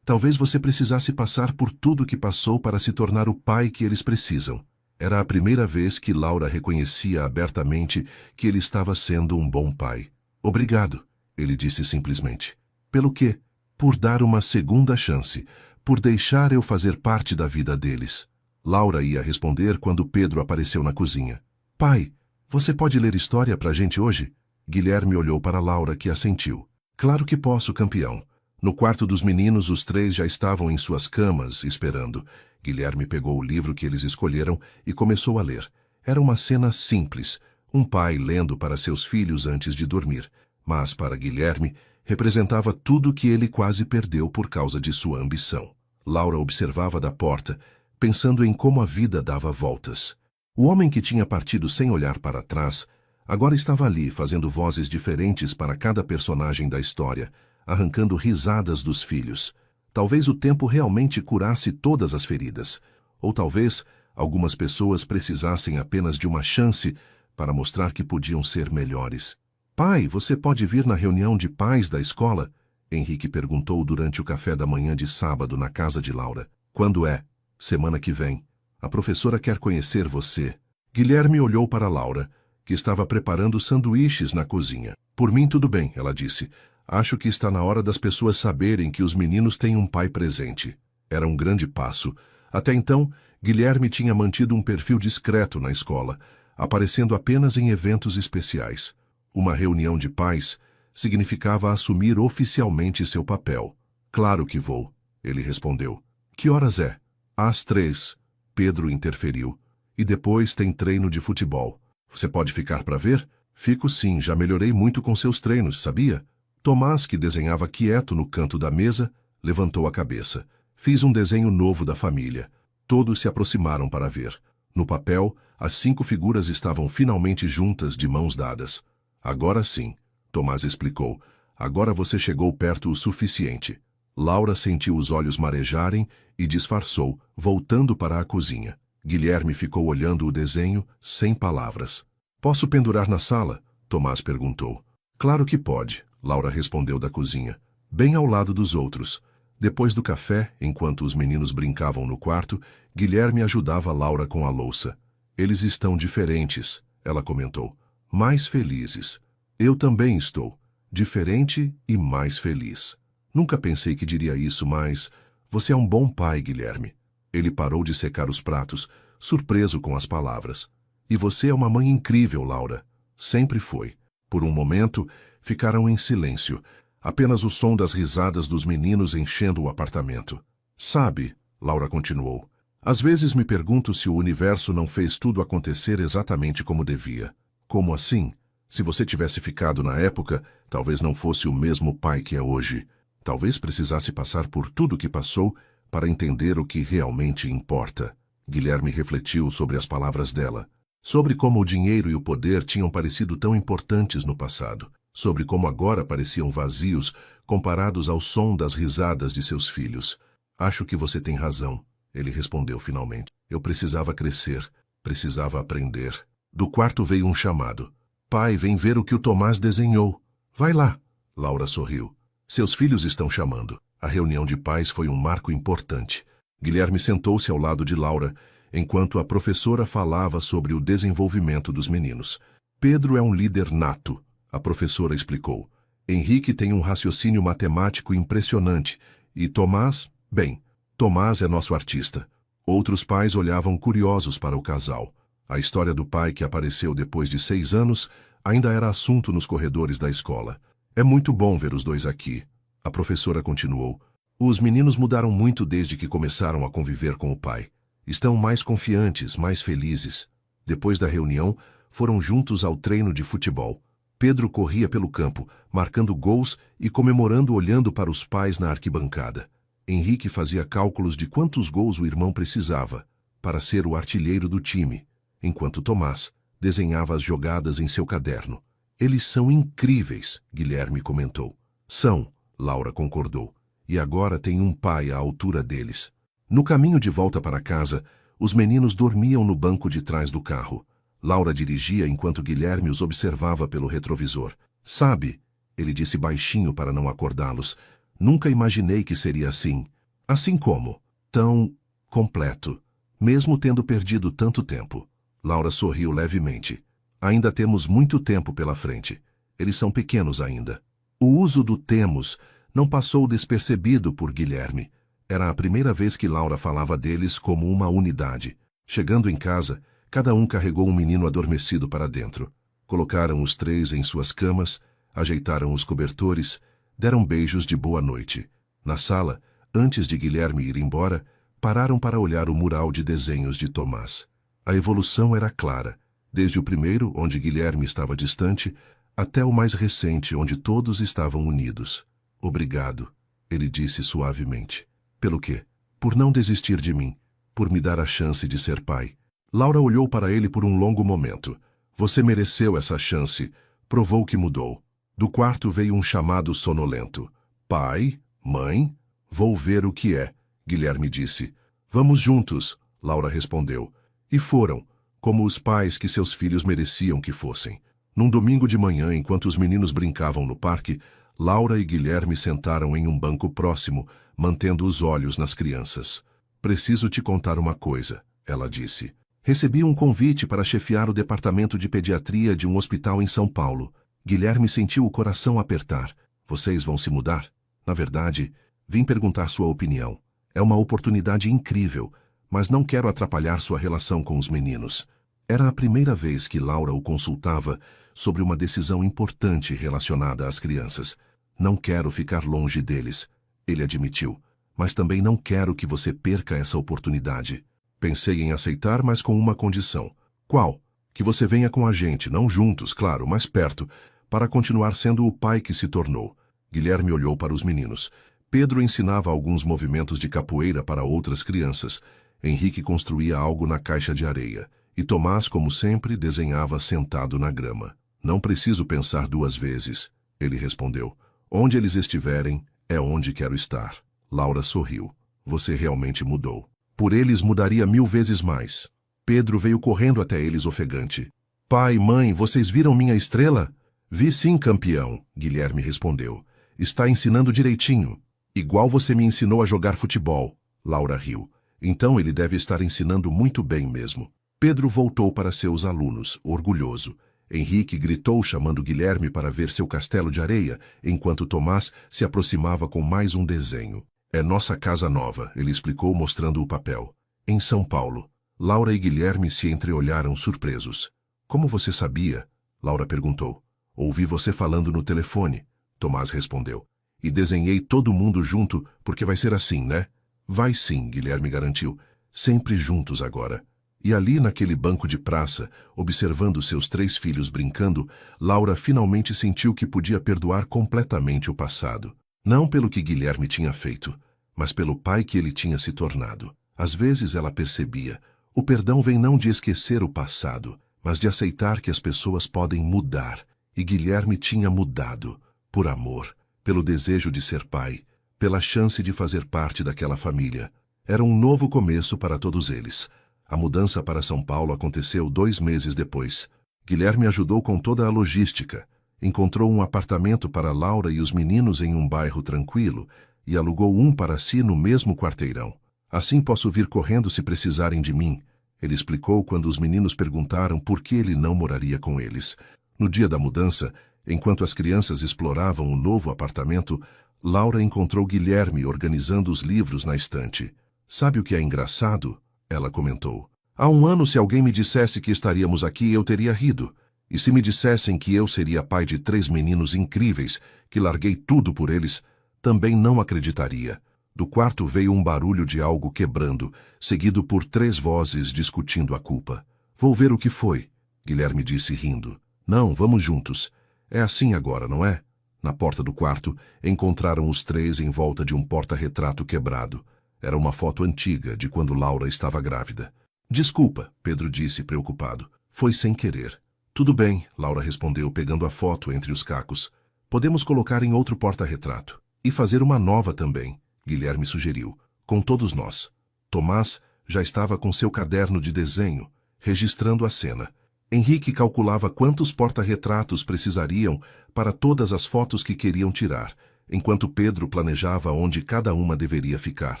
você precisasse passar por tudo que passou para se tornar o pai que eles precisam. Era a primeira vez que Laura reconhecia abertamente que ele estava sendo um bom pai. Obrigado, ele disse simplesmente. Pelo quê? Por dar uma segunda chance, por deixar eu fazer parte da vida deles. Laura ia responder quando Pedro apareceu na cozinha. Pai, você pode ler história pra gente hoje? Guilherme olhou para Laura, que assentiu. Claro que posso, campeão. No quarto dos meninos, os três já estavam em suas camas, esperando. Guilherme pegou o livro que eles escolheram e começou a ler. Era uma cena simples, um pai lendo para seus filhos antes de dormir. Mas, para Guilherme, representava tudo que ele quase perdeu por causa de sua ambição. Laura observava da porta, pensando em como a vida dava voltas. O homem que tinha partido sem olhar para trás, agora estava ali, fazendo vozes diferentes para cada personagem da história, arrancando risadas dos filhos. Talvez o tempo realmente curasse todas as feridas. Ou talvez algumas pessoas precisassem apenas de uma chance para mostrar que podiam ser melhores. Pai, você pode vir na reunião de pais da escola? Henrique perguntou durante o café da manhã de sábado na casa de Laura. Quando é? Semana que vem. A professora quer conhecer você. Guilherme olhou para Laura, que estava preparando sanduíches na cozinha. Por mim tudo bem, ela disse. Acho que está na hora das pessoas saberem que os meninos têm um pai presente. Era um grande passo. Até então, Guilherme tinha mantido um perfil discreto na escola, aparecendo apenas em eventos especiais. Uma reunião de pais significava assumir oficialmente seu papel. Claro que vou, ele respondeu. Que horas é? Às 3. Pedro interferiu. E depois tem treino de futebol. Você pode ficar para ver? Fico sim, já melhorei muito com seus treinos, sabia? Tomás, que desenhava quieto no canto da mesa, levantou a cabeça. Fiz um desenho novo da família. Todos se aproximaram para ver. No papel, as 5 figuras estavam finalmente juntas, de mãos dadas. Agora sim, Tomás explicou. Agora você chegou perto o suficiente. Laura sentiu os olhos marejarem e disfarçou, voltando para a cozinha. Guilherme ficou olhando o desenho, sem palavras. Posso pendurar na sala? Tomás perguntou. Claro que pode, Laura respondeu da cozinha, bem ao lado dos outros. Depois do café, enquanto os meninos brincavam no quarto, Guilherme ajudava Laura com a louça. Eles estão diferentes, ela comentou. Mais felizes. Eu também estou. Diferente e mais feliz. Nunca pensei que diria isso, mas... Você é um bom pai, Guilherme. Ele parou de secar os pratos, surpreso com as palavras. E você é uma mãe incrível, Laura. Sempre foi. Por um momento, ficaram em silêncio. Apenas o som das risadas dos meninos enchendo o apartamento. Sabe, Laura continuou, às vezes me pergunto se o universo não fez tudo acontecer exatamente como devia. Como assim? Se você tivesse ficado na época, talvez não fosse o mesmo pai que é hoje. Talvez precisasse passar por tudo o que passou para entender o que realmente importa. Guilherme refletiu sobre as palavras dela. Sobre como o dinheiro e o poder tinham parecido tão importantes no passado. Sobre como agora pareciam vazios comparados ao som das risadas de seus filhos. Acho que você tem razão, ele respondeu finalmente. Eu precisava crescer, precisava aprender. Do quarto veio um chamado. Pai, vem ver o que o Tomás desenhou. Vai lá. Laura sorriu. Seus filhos estão chamando. A reunião de pais foi um marco importante. Guilherme sentou-se ao lado de Laura, enquanto a professora falava sobre o desenvolvimento dos meninos. Pedro é um líder nato, a professora explicou. Henrique tem um raciocínio matemático impressionante. E Tomás, bem, Tomás é nosso artista. Outros pais olhavam curiosos para o casal. A história do pai que apareceu depois de 6 anos ainda era assunto nos corredores da escola. É muito bom ver os dois aqui. A professora continuou. Os meninos mudaram muito desde que começaram a conviver com o pai. Estão mais confiantes, mais felizes. Depois da reunião, foram juntos ao treino de futebol. Pedro corria pelo campo, marcando gols e comemorando olhando para os pais na arquibancada. Henrique fazia cálculos de quantos gols o irmão precisava para ser o artilheiro do time, enquanto Tomás desenhava as jogadas em seu caderno. Eles são incríveis, Guilherme comentou. São, Laura concordou. E agora tem um pai à altura deles. No caminho de volta para casa, os meninos dormiam no banco de trás do carro. Laura dirigia enquanto Guilherme os observava pelo retrovisor. Sabe, ele disse baixinho para não acordá-los, nunca imaginei que seria assim. Assim como? Tão completo. Mesmo tendo perdido tanto tempo. Laura sorriu levemente. Ainda temos muito tempo pela frente. Eles são pequenos ainda. O uso do temos não passou despercebido por Guilherme. Era a primeira vez que Laura falava deles como uma unidade. Chegando em casa, cada um carregou um menino adormecido para dentro. Colocaram os 3 em suas camas, ajeitaram os cobertores, deram beijos de boa noite. Na sala, antes de Guilherme ir embora, pararam para olhar o mural de desenhos de Tomás. A evolução era clara, desde o primeiro, onde Guilherme estava distante, até o mais recente, onde todos estavam unidos. Obrigado, ele disse suavemente. Pelo quê? Por não desistir de mim, por me dar a chance de ser pai. Laura olhou para ele por um longo momento. Você mereceu essa chance, provou que mudou. Do quarto veio um chamado sonolento. Pai? Mãe? Vou ver o que é, Guilherme disse. Vamos juntos, Laura respondeu. E foram, como os pais que seus filhos mereciam que fossem. Num domingo de manhã, enquanto os meninos brincavam no parque, Laura e Guilherme sentaram em um banco próximo, mantendo os olhos nas crianças. Preciso te contar uma coisa, ela disse. Recebi um convite para chefiar o departamento de pediatria de um hospital em São Paulo. Guilherme sentiu o coração apertar. Vocês vão se mudar? Na verdade, vim perguntar sua opinião. É uma oportunidade incrível, mas não quero atrapalhar sua relação com os meninos. Era a primeira vez que Laura o consultava sobre uma decisão importante relacionada às crianças. Não quero ficar longe deles, ele admitiu, mas também não quero que você perca essa oportunidade. Pensei em aceitar, mas com uma condição. Qual? Que você venha com a gente, não juntos, claro, mas perto, para continuar sendo o pai que se tornou. Guilherme olhou para os meninos. Pedro ensinava alguns movimentos de capoeira para outras crianças. Henrique construía algo na caixa de areia. E Tomás, como sempre, desenhava sentado na grama. Não preciso pensar duas vezes, ele respondeu. Onde eles estiverem, é onde quero estar. Laura sorriu. Você realmente mudou. Por eles mudaria 1000 vezes mais. Pedro veio correndo até eles ofegante. Pai, mãe, vocês viram minha estrela? Vi sim, campeão, Guilherme respondeu. Está ensinando direitinho. Igual você me ensinou a jogar futebol. Laura riu. Então ele deve estar ensinando muito bem mesmo. Pedro voltou para seus alunos, orgulhoso. Henrique gritou chamando Guilherme para ver seu castelo de areia, enquanto Tomás se aproximava com mais um desenho. É nossa casa nova, ele explicou mostrando o papel. Em São Paulo. Laura e Guilherme se entreolharam surpresos. Como você sabia? Laura perguntou. Ouvi você falando no telefone, Tomás respondeu. E desenhei todo mundo junto, porque vai ser assim, né? Vai sim, Guilherme garantiu. Sempre juntos agora. E ali naquele banco de praça, observando seus 3 filhos brincando, Laura finalmente sentiu que podia perdoar completamente o passado. Não pelo que Guilherme tinha feito, mas pelo pai que ele tinha se tornado. Às vezes ela percebia, o perdão vem não de esquecer o passado, mas de aceitar que as pessoas podem mudar. E Guilherme tinha mudado, por amor, pelo desejo de ser pai, pela chance de fazer parte daquela família. Era um novo começo para todos eles. A mudança para São Paulo aconteceu 2 meses depois. Guilherme ajudou com toda a logística. Encontrou um apartamento para Laura e os meninos em um bairro tranquilo e alugou um para si no mesmo quarteirão. Assim posso vir correndo se precisarem de mim, ele explicou quando os meninos perguntaram por que ele não moraria com eles. No dia da mudança, enquanto as crianças exploravam o novo apartamento, Laura encontrou Guilherme organizando os livros na estante. Sabe o que é engraçado? Ela comentou. Há 1 ano, se alguém me dissesse que estaríamos aqui, eu teria rido. E se me dissessem que eu seria pai de 3 meninos incríveis, que larguei tudo por eles, também não acreditaria. Do quarto veio um barulho de algo quebrando, seguido por 3 vozes discutindo a culpa. Vou ver o que foi, Guilherme disse rindo. Não, vamos juntos. É assim agora, não é? Na porta do quarto, encontraram os 3 em volta de um porta-retrato quebrado. Era uma foto antiga, de quando Laura estava grávida. Desculpa, Pedro disse preocupado. Foi sem querer. Tudo bem, Laura respondeu pegando a foto entre os cacos. Podemos colocar em outro porta-retrato. E fazer uma nova também, Guilherme sugeriu. Com todos nós. Tomás já estava com seu caderno de desenho, registrando a cena. Henrique calculava quantos porta-retratos precisariam para todas as fotos que queriam tirar, enquanto Pedro planejava onde cada uma deveria ficar.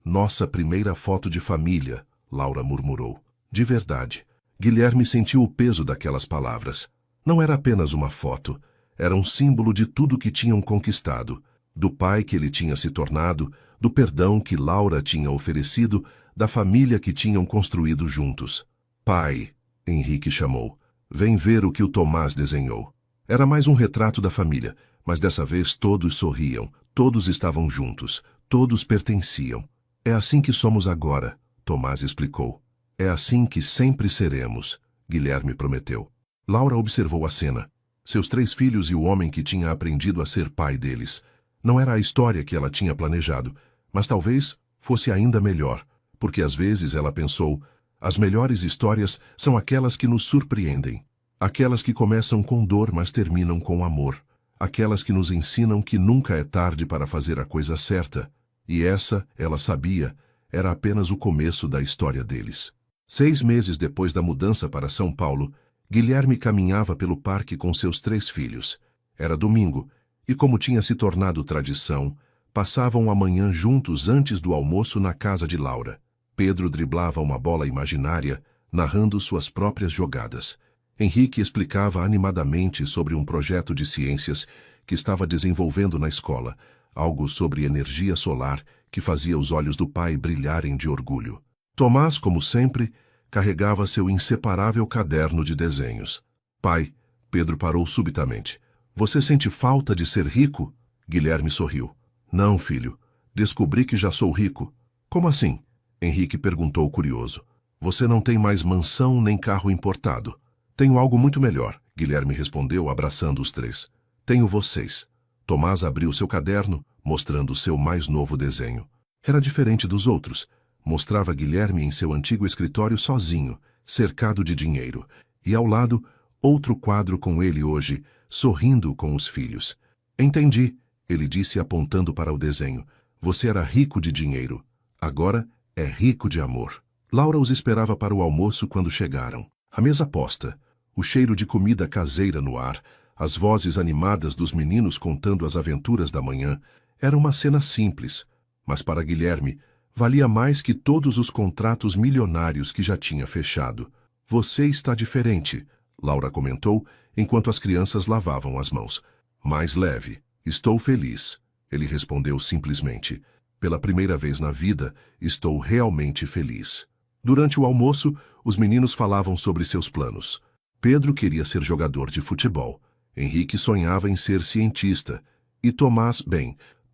Nossa primeira foto de família, Laura murmurou. De verdade. Guilherme sentiu o peso daquelas palavras. Não era apenas uma foto. Era um símbolo de tudo que tinham conquistado. Do pai que ele tinha se tornado, do perdão que Laura tinha oferecido, da família que tinham construído juntos. Pai, Henrique chamou. Vem ver o que o Tomás desenhou. Era mais um retrato da família, mas dessa vez todos sorriam, todos estavam juntos, todos pertenciam. É assim que somos agora, Tomás explicou. É assim que sempre seremos, Guilherme prometeu. Laura observou a cena. Seus 3 filhos e o homem que tinha aprendido a ser pai deles. Não era a história que ela tinha planejado, mas talvez fosse ainda melhor, porque às vezes ela pensou, as melhores histórias são aquelas que nos surpreendem. Aquelas que começam com dor, mas terminam com amor. Aquelas que nos ensinam que nunca é tarde para fazer a coisa certa. E essa, ela sabia, era apenas o começo da história deles. 6 meses depois da mudança para São Paulo, Guilherme caminhava pelo parque com seus 3 filhos. Era domingo, e como tinha se tornado tradição, passavam a manhã juntos antes do almoço na casa de Laura. Pedro driblava uma bola imaginária, narrando suas próprias jogadas. Henrique explicava animadamente sobre um projeto de ciências que estava desenvolvendo na escola, algo sobre energia solar que fazia os olhos do pai brilharem de orgulho. Tomás, como sempre, carregava seu inseparável caderno de desenhos. Pai, Pedro parou subitamente. Você sente falta de ser rico? Guilherme sorriu. Não, filho. Descobri que já sou rico. Como assim? Henrique perguntou curioso. Você não tem mais mansão nem carro importado. Tenho algo muito melhor, Guilherme respondeu, abraçando os 3. Tenho vocês. Tomás abriu seu caderno, mostrando seu mais novo desenho. Era diferente dos outros. Mostrava Guilherme em seu antigo escritório sozinho, cercado de dinheiro, e ao lado, outro quadro com ele hoje, sorrindo com os filhos. Entendi, ele disse apontando para o desenho. Você era rico de dinheiro. Agora é rico de amor. Laura os esperava para o almoço quando chegaram. A mesa posta, o cheiro de comida caseira no ar, as vozes animadas dos meninos contando as aventuras da manhã, era uma cena simples, mas para Guilherme, valia mais que todos os contratos milionários que já tinha fechado. Você está diferente, Laura comentou, enquanto as crianças lavavam as mãos. Mais leve. Estou feliz, ele respondeu simplesmente. Pela primeira vez na vida, estou realmente feliz. Durante o almoço, os meninos falavam sobre seus planos. Pedro queria ser jogador de futebol. Henrique sonhava em ser cientista. E Tomás,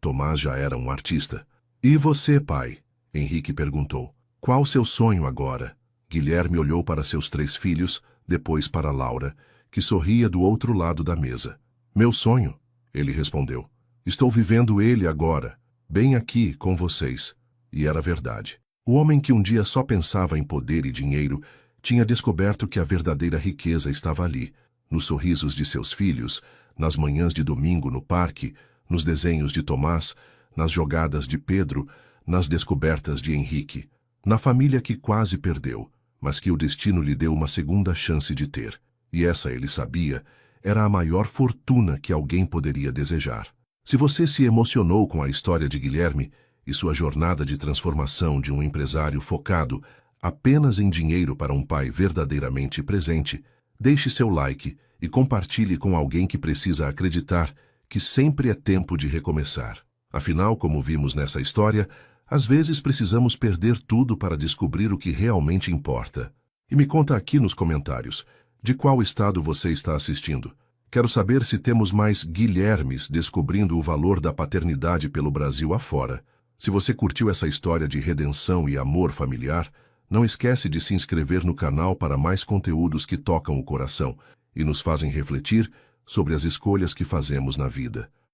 Tomás já era um artista. E você, pai? Henrique perguntou. Qual seu sonho agora? Guilherme olhou para seus 3 filhos, depois para Laura, que sorria do outro lado da mesa. Meu sonho, ele respondeu. Estou vivendo ele agora, bem aqui com vocês. E era verdade. O homem que um dia só pensava em poder e dinheiro tinha descoberto que a verdadeira riqueza estava ali, nos sorrisos de seus filhos, nas manhãs de domingo no parque, nos desenhos de Tomás, nas jogadas de Pedro, nas descobertas de Henrique, na família que quase perdeu, mas que o destino lhe deu uma segunda chance de ter. E essa, ele sabia, era a maior fortuna que alguém poderia desejar. Se você se emocionou com a história de Guilherme e sua jornada de transformação de um empresário focado apenas em dinheiro para um pai verdadeiramente presente, deixe seu like e compartilhe com alguém que precisa acreditar que sempre é tempo de recomeçar. Afinal, como vimos nessa história, às vezes precisamos perder tudo para descobrir o que realmente importa. E me conta aqui nos comentários, de qual estado você está assistindo. Quero saber se temos mais Guilhermes descobrindo o valor da paternidade pelo Brasil afora. Se você curtiu essa história de redenção e amor familiar, não esquece de se inscrever no canal para mais conteúdos que tocam o coração e nos fazem refletir sobre as escolhas que fazemos na vida.